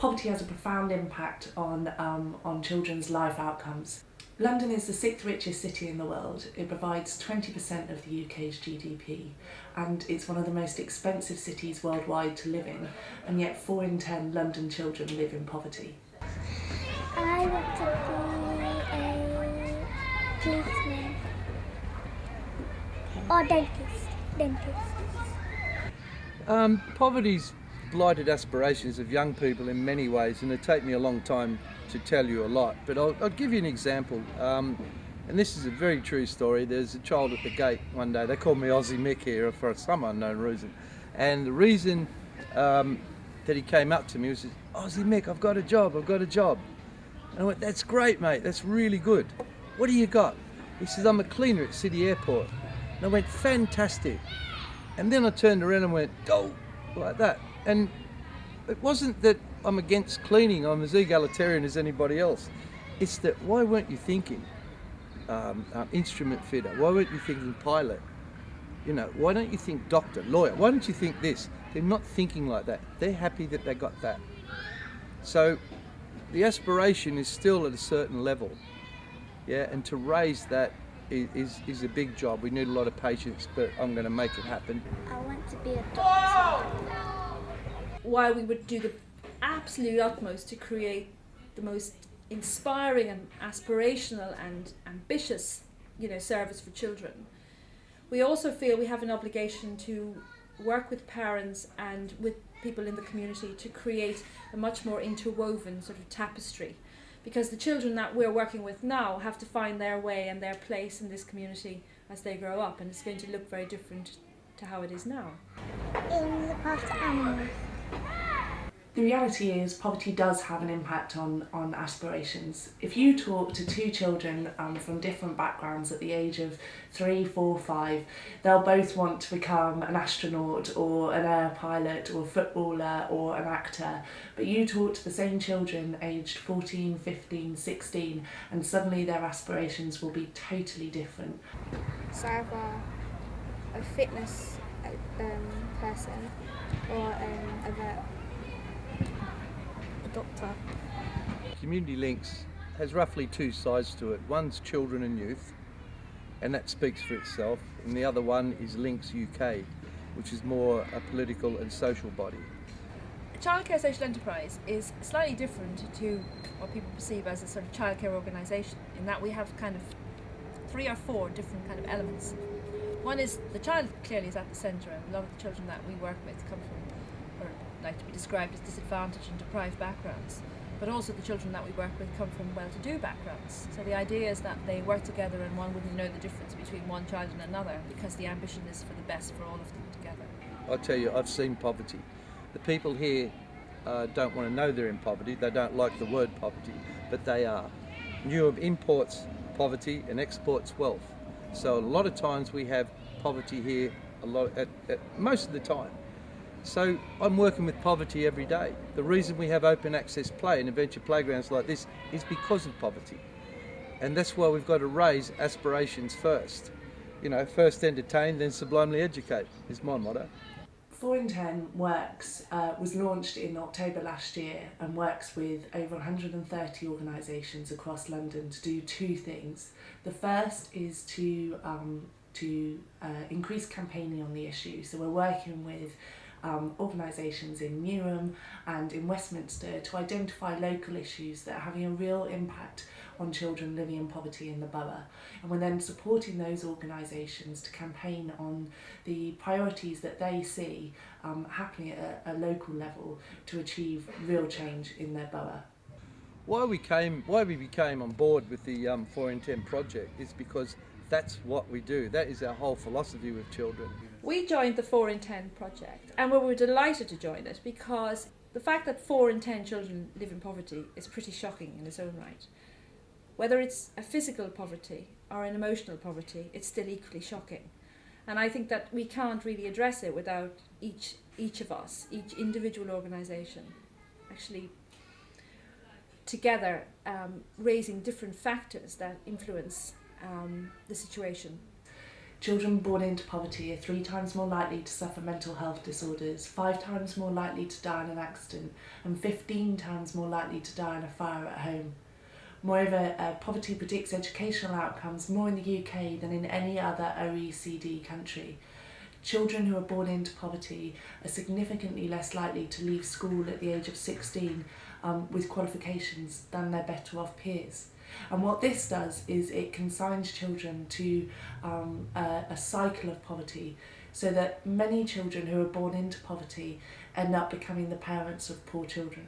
Poverty has a profound impact on children's life outcomes. London is the sixth richest city in the world. It provides 20% of the UK's GDP, and it's one of the most expensive cities worldwide to live in, and yet 4 in 10 London children live in poverty. I want to be a policeman or dentist. Poverty's blighted aspirations of young people in many ways, and it'd take me a long time to tell you a lot, but I'll give you an example, and this is a very true story. There's a child at the gate one day. They called me Aussie Mick here for some unknown reason, and the reason that he came up to me was, Aussie Mick, I've got a job. And I went, that's great, mate, that's really good. What do you got? He says, I'm a cleaner at City Airport. And I went, fantastic. And then I turned around and went, go, like that. And it wasn't that I'm against cleaning, I'm as egalitarian as anybody else. It's that, why weren't you thinking instrument fitter? Why weren't you thinking pilot? You know, why don't you think doctor, lawyer? Why don't you think this? They're not thinking like that. They're happy that they got that. So the aspiration is still at a certain level, yeah, and to raise that is a big job. We need a lot of patience, but I'm going to make it happen. I want to be a doctor. While we would do the absolute utmost to create the most inspiring and aspirational and ambitious, service for children, we also feel we have an obligation to work with parents and with people in the community to create a much more interwoven sort of tapestry, because the children that we're working with now have to find their way and their place in this community as they grow up, and it's going to look very different to how it is now. In the past, animals. The reality is poverty does have an impact on aspirations. If you talk to two children from different backgrounds at the age of 3, 4, 5, they'll both want to become an astronaut or an air pilot or a footballer or an actor. But you talk to the same children aged 14, 15, 16, and suddenly their aspirations will be totally different. So either a fitness person or a vet. Doctor. Community Links has roughly 2 sides to it. One's children and youth, and that speaks for itself, and the other one is Links UK, which is more a political and social body. Childcare Social Enterprise is slightly different to what people perceive as a sort of childcare organisation, in that we have kind of 3 or 4 different kind of elements. One is the child clearly is at the centre, and a lot of the children that we work with come from, or like to be described as disadvantaged and deprived backgrounds, but also the children that we work with come from well-to-do backgrounds. So the idea is that they work together and one wouldn't know the difference between one child and another, because the ambition is for the best for all of them together. I'll tell you, I've seen poverty. The people here don't want to know they're in poverty. They don't like the word poverty, but they are. Europe imports poverty and exports wealth. So a lot of times we have poverty here most of the time. So I'm working with poverty every day. The reason we have open access play and adventure playgrounds like this is because of poverty. And that's why we've got to raise aspirations first. First entertain, then sublimely educate is my motto. 4 in 10 Works was launched in October last year and works with over 130 organisations across London to do 2 things. The first is to increase campaigning on the issue. So we're working with organisations in Newham and in Westminster to identify local issues that are having a real impact on children living in poverty in the borough, and we're then supporting those organisations to campaign on the priorities that they see happening at a local level to achieve real change in their borough. Why we became on board with the 4 in 10 project is because that's what we do. That is our whole philosophy with children. We joined the 4 in 10 project, and we were delighted to join it because the fact that 4 in 10 children live in poverty is pretty shocking in its own right. Whether it's a physical poverty or an emotional poverty, it's still equally shocking. And I think that we can't really address it without each of us, each individual organisation, actually together raising different factors that influence the situation. Children born into poverty are 3 times more likely to suffer mental health disorders, 5 times more likely to die in an accident, and 15 times more likely to die in a fire at home. Moreover, poverty predicts educational outcomes more in the UK than in any other OECD country. Children who are born into poverty are significantly less likely to leave school at the age of 16 with qualifications than their better off peers. And what this does is it consigns children to a cycle of poverty, so that many children who are born into poverty end up becoming the parents of poor children.